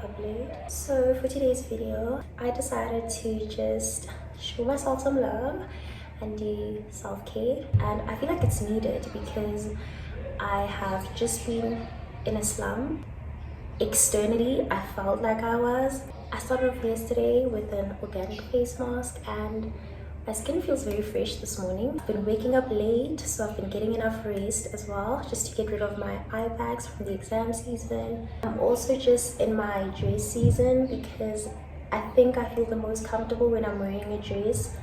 up late. So for today's video, I decided to just show myself some love and do self-care, and I feel like it's needed because I have just been in a slump. Externally, I felt like I started off yesterday with an organic face mask and my skin feels very fresh this morning. I've been waking up late, so I've been getting enough rest as well, just to get rid of my eye bags from the exam season. I'm also just in my dress season because I think I feel the most comfortable when I'm wearing a dress.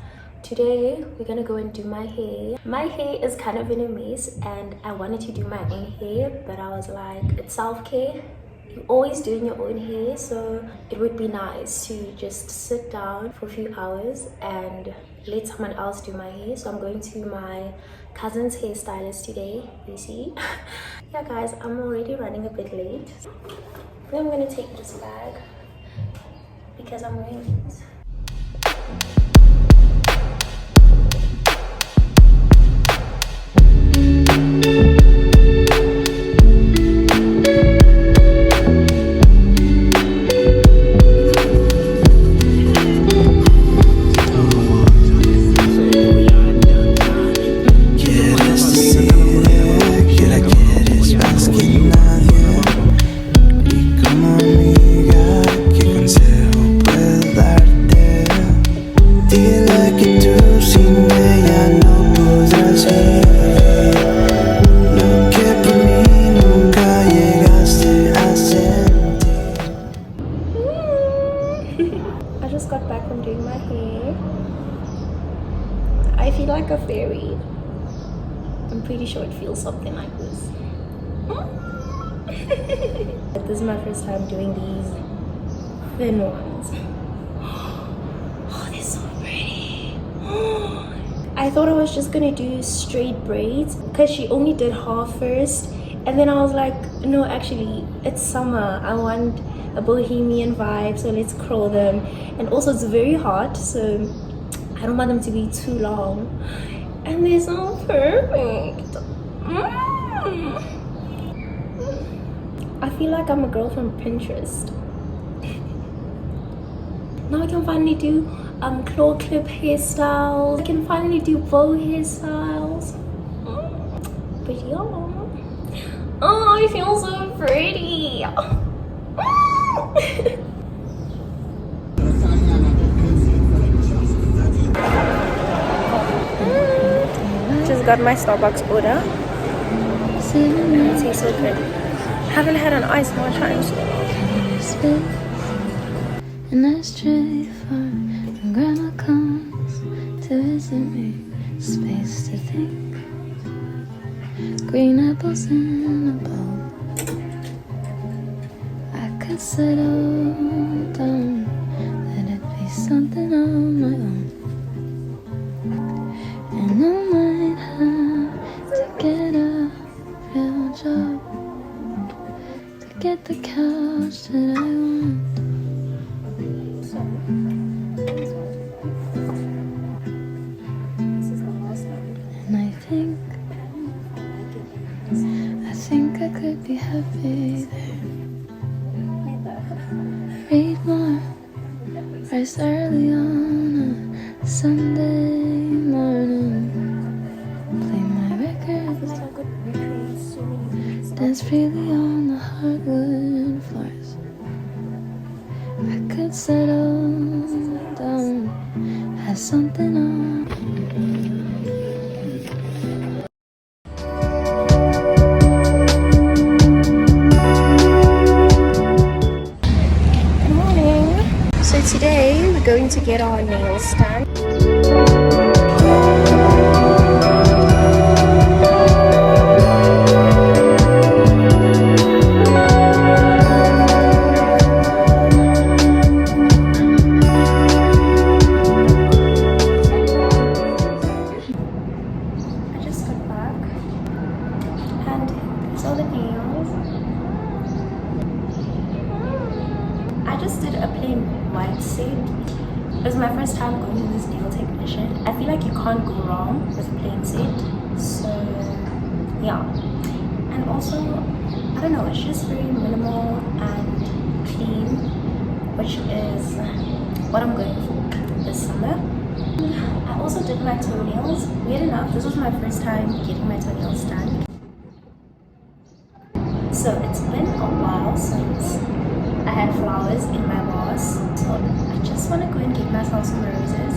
Today, we're gonna go and do my hair. My hair is kind of in a mess and I wanted to do my own hair, but I was like, it's self-care. You're always doing your own hair, so it would be nice to just sit down for a few hours and let someone else do my hair. So I'm going to my cousin's hairstylist today, you see. Yeah guys, I'm already running a bit late. Then I'm gonna take this bag because I'm wearing it. I just got back from doing my hair. I feel like a fairy. I'm pretty sure it feels something like this. This is my first time doing these thin ones. Oh, they're so pretty. I thought I was just gonna do straight braids because she only did half first, and then I was like, no, actually it's summer, I want a bohemian vibe, so let's curl them. And also it's very hot, so I don't want them to be too long, and they're so perfect. I feel like I'm a girl from Pinterest. Now I can finally do claw clip hairstyles. I can finally do bow hairstyles. But yeah, oh, I feel so pretty. Just got my Starbucks order. It tastes so good. Haven't had an ice more times. And I stray far when grandma comes to visit me. Space to think. Green apples in a bowl. I could settle down, let it be something on my own. And I might have to get a real job to get the couch that I want. And I think I could be happy there. Read more, rise early on a Sunday morning. Play my records, dance freely on the hardwood floors. I could settle down, have something on. Today we're going to get our nails done. I just got back and these are the nails. I just did a plain white set. It was my first time going to this nail technician. I feel like you can't go wrong with a plain set. So yeah. And also, I don't know, it's just very minimal and clean, which is what I'm going for this summer. I also did my toenails. Weird enough, this was my first time getting my toenails done. So it's been a while since I had flowers in my vase. So I just want to go and get myself some roses.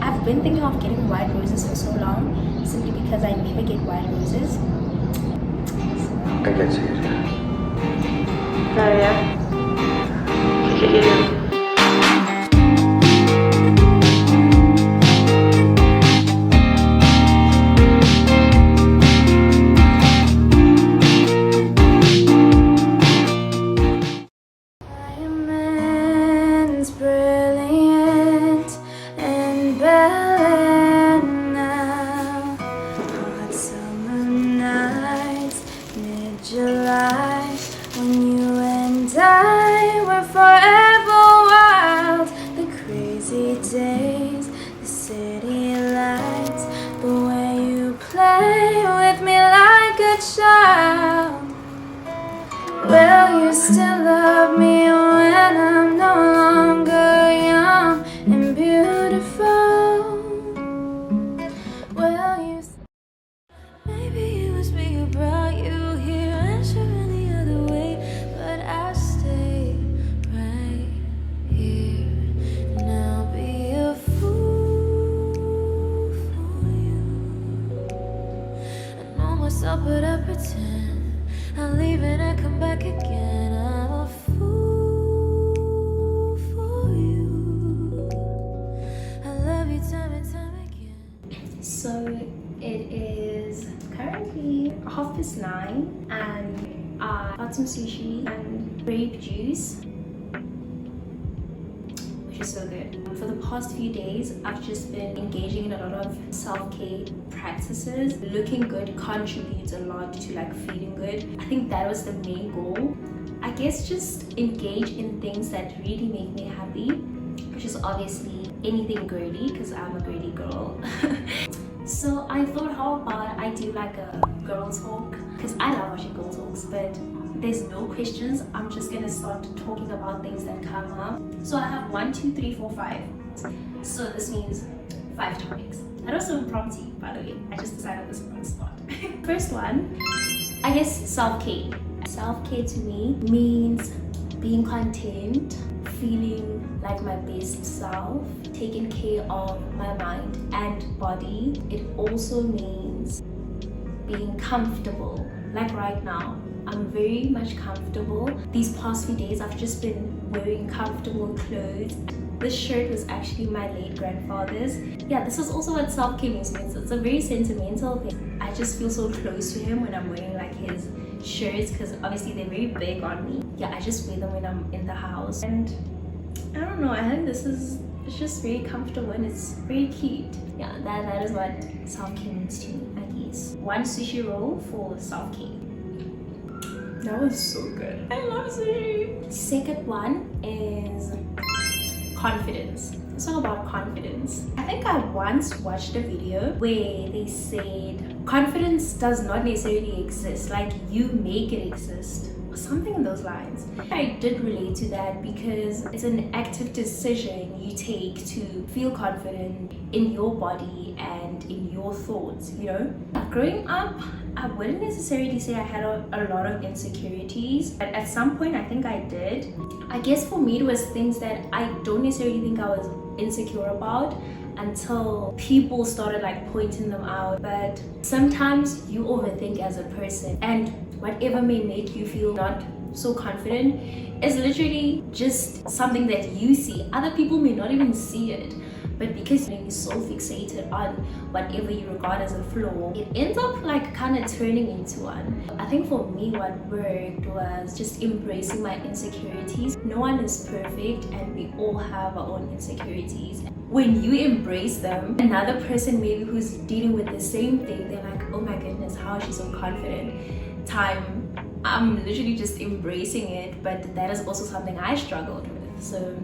I've been thinking of getting white roses for so long, simply because I never get white roses. I get you. Oh yeah? Yeah. Diamonds brilliant and brilliant now. Hot summer nights, mid-July, when you and I were forever wild. The crazy days, the city lights, the way you play with me like a child. Will you still love me when I'm no longer young and beautiful? Will you? Maybe it was me who brought you here and should any other way, but I stay right here. And I'll be a fool for you. I know myself, but I pretend. I leave and I come back again. I'm a fool for you. I love you time and time again. So it is currently 9:30 and I got some sushi and grape juice, which is so good. For the past few days, I've just been engaging in a lot of self-care practices. Looking good contributes a lot to like feeling good. I think that was the main goal. I guess just engage in things that really make me happy, which is obviously anything girly because I'm a girly girl. So I thought, how about I do like a girl talk, because I love watching girl talks, but there's no questions. I'm just gonna start talking about things that come up. So I have 1, 2, 3, 4, 5. So this means 5 topics. That was so impromptu, by the way. I just decided this on the spot. First one, I guess self-care. Self-care to me means being content, feeling like my best self, taking care of my mind and body. It also means being comfortable. Like right now, I'm very much comfortable. These past few days, I've just been wearing comfortable clothes. This shirt was actually my late grandfather's. Yeah, this is also what self-care means. It's a very sentimental thing. I just feel so close to him when I'm wearing like his shirts, because obviously they're very big on me. Yeah, I just wear them when I'm in the house. And I don't know, I think it's just very comfortable and it's very cute. Yeah, that is what self-care means to me, I guess. 1 sushi roll for self-care. That was so good. I love sushi. Second one is confidence. It's all about confidence. I think I once watched a video where they said confidence does not necessarily exist, like you make it exist. Something in those lines. I did relate to that because it's an active decision you take to feel confident in your body and in your thoughts, you know? Growing up, I wouldn't necessarily say I had a lot of insecurities, but at some point I think I did. I guess for me it was things that I don't necessarily think I was insecure about until people started like pointing them out. But sometimes you overthink as a person, and whatever may make you feel not so confident is literally just something that you see. Other people may not even see it, but because you're so fixated on whatever you regard as a flaw, it ends up like kind of turning into one. I think for me what worked was just embracing my insecurities. No one is perfect and we all have our own insecurities. When you embrace them, another person maybe who's dealing with the same thing, they're like, oh my goodness, how is she so confident? I'm literally just embracing it, but that is also something I struggled with. So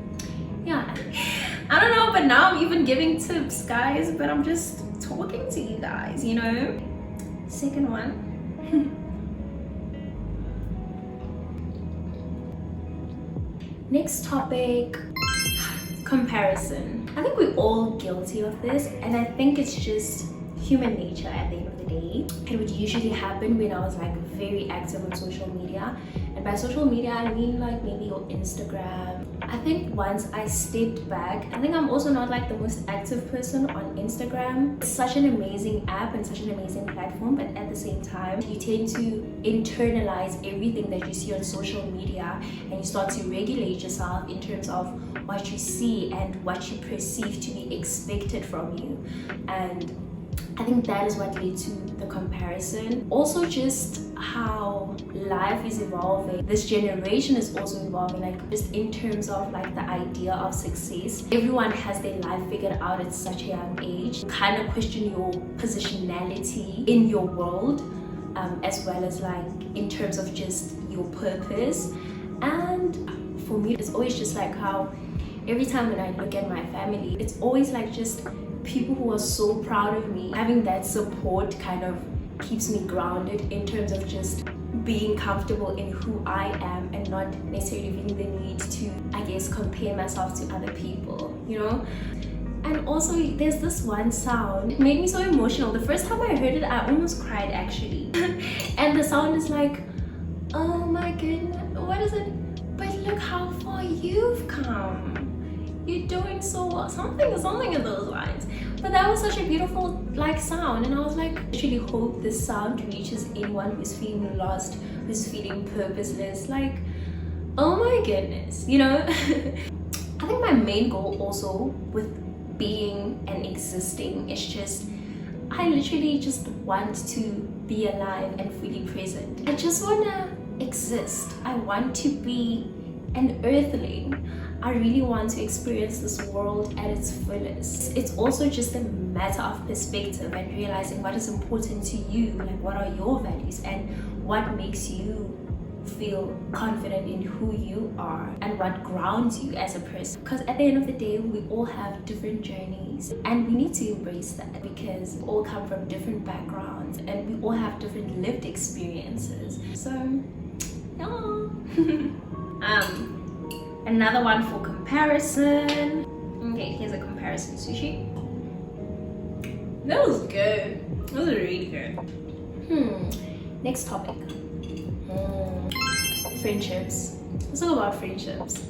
yeah, I don't know, but now I'm even giving tips, guys, but I'm just talking to you guys, you know? Second one. Next topic, comparison. I think we're all guilty of this, and I think it's just human nature at the end of the day. It would usually happen when I was like very active on social media, and by social media I mean like maybe your Instagram. I think once I stepped back, I think I'm also not like the most active person on Instagram. It's such an amazing app and such an amazing platform, but at the same time you tend to internalize everything that you see on social media, and you start to regulate yourself in terms of what you see and what you perceive to be expected from you. And I think that is what led to the comparison. Also just how life is evolving. This generation is also evolving, like just in terms of like the idea of success. Everyone has their life figured out at such a young age. Kind of question your positionality in your world, as well as like in terms of just your purpose. And for me, it's always just like how every time when I look at my family, it's always like just people who are so proud of me. Having that support kind of keeps me grounded in terms of just being comfortable in who I am and not necessarily feeling the need to, I guess, compare myself to other people, you know? And also there's this one sound, it made me so emotional. The first time I heard it, I almost cried actually. And the sound is like, oh my goodness, what is it? But look how far you've come. You're doing so well, something in those lines. But that was such a beautiful like sound, and I was like, I actually hope this sound reaches anyone who's feeling lost, who's feeling purposeless. Like, oh my goodness, you know. I think my main goal also with being and existing is just, I literally just want to be alive and fully present. I just wanna exist. I want to be an earthling. I really want to experience this world at its fullest. It's also just a matter of perspective and realizing what is important to you, like what are your values and what makes you feel confident in who you are and what grounds you as a person. Because at the end of the day, we all have different journeys, and we need to embrace that because we all come from different backgrounds and we all have different lived experiences. So, yeah. Another one for comparison. Okay, here's a comparison sushi. That was good. That was really good. Next topic. Friendships. Let's talk about friendships.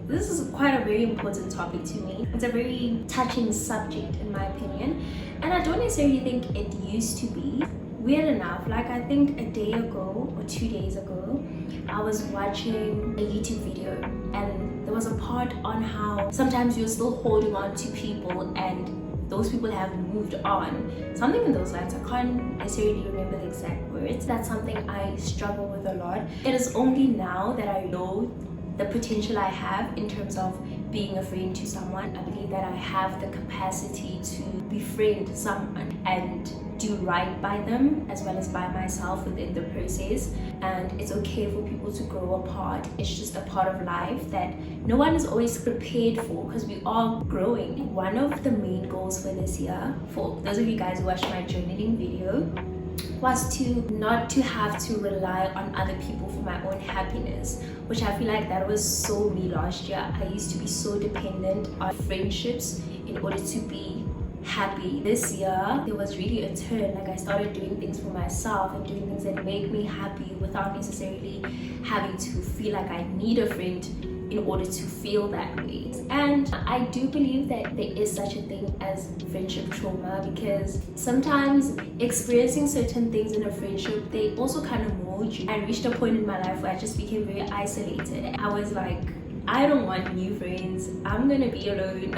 This is quite a very important topic to me. It's a very touching subject in my opinion, and I don't necessarily think it used to be. Weird enough, like I think a day ago or 2 days ago, I was watching a YouTube video, and there was a part on how sometimes you're still holding on to people and those people have moved on. Something in those lines. I can't necessarily remember the exact words. That's something I struggle with a lot. It is only now that I know the potential I have in terms of being a friend to someone. I believe that I have the capacity to befriend someone and do right by them as well as by myself within the process. And it's okay for people to grow apart. It's just a part of life that no one is always prepared for because we are growing. One of the main goals for this year, for those of you guys who watched my journaling video, was to not to have to rely on other people for my own happiness, which I feel like that was so me last year. I used to be so dependent on friendships in order to be happy. This year there was really a turn. Like I started doing things for myself and doing things that make me happy without necessarily having to feel like I need a friend in order to feel that way. And I do believe that there is such a thing as friendship trauma, because sometimes experiencing certain things in a friendship, they also kind of mold you. I reached a point in my life where I just became very isolated. I was like, I don't want new friends, I'm gonna be alone.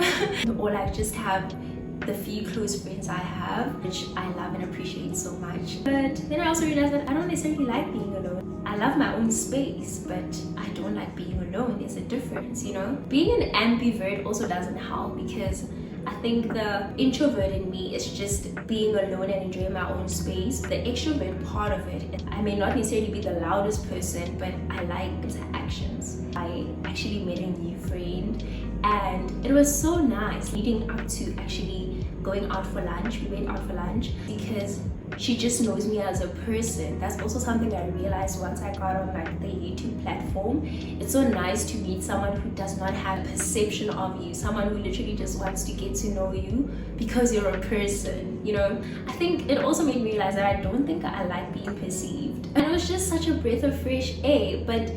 Or like just have the few close friends I have, which I love and appreciate so much. But then I also realized that I don't necessarily like being alone. I love my own space, but I don't like being alone. There's a difference, you know? Being an ambivert also doesn't help, because I think the introvert in me is just being alone and enjoying my own space. The extrovert part of it, I may not necessarily be the loudest person, but I like interactions. I actually made a new friend, and it was so nice leading up to actually going out for lunch. We went out for lunch because she just knows me as a person. That's also something I realized once I got on like the YouTube platform. It's so nice to meet someone who does not have a perception of you, someone who literally just wants to get to know you because you're a person, you know. I think it also made me realize that I don't think I like being perceived, and it was just such a breath of fresh air. But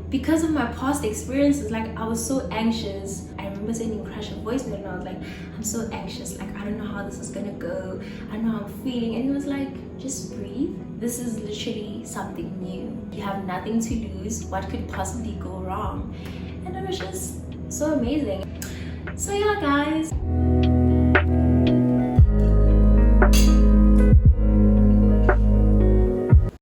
because of my past experiences, like I was so anxious. I remember sending Crush a voice note and I was like, I'm so anxious, like I don't know how this is gonna go, I don't know how I'm feeling. And he was like, just breathe, this is literally something new, you have nothing to lose, what could possibly go wrong? And it was just so amazing. So yeah guys,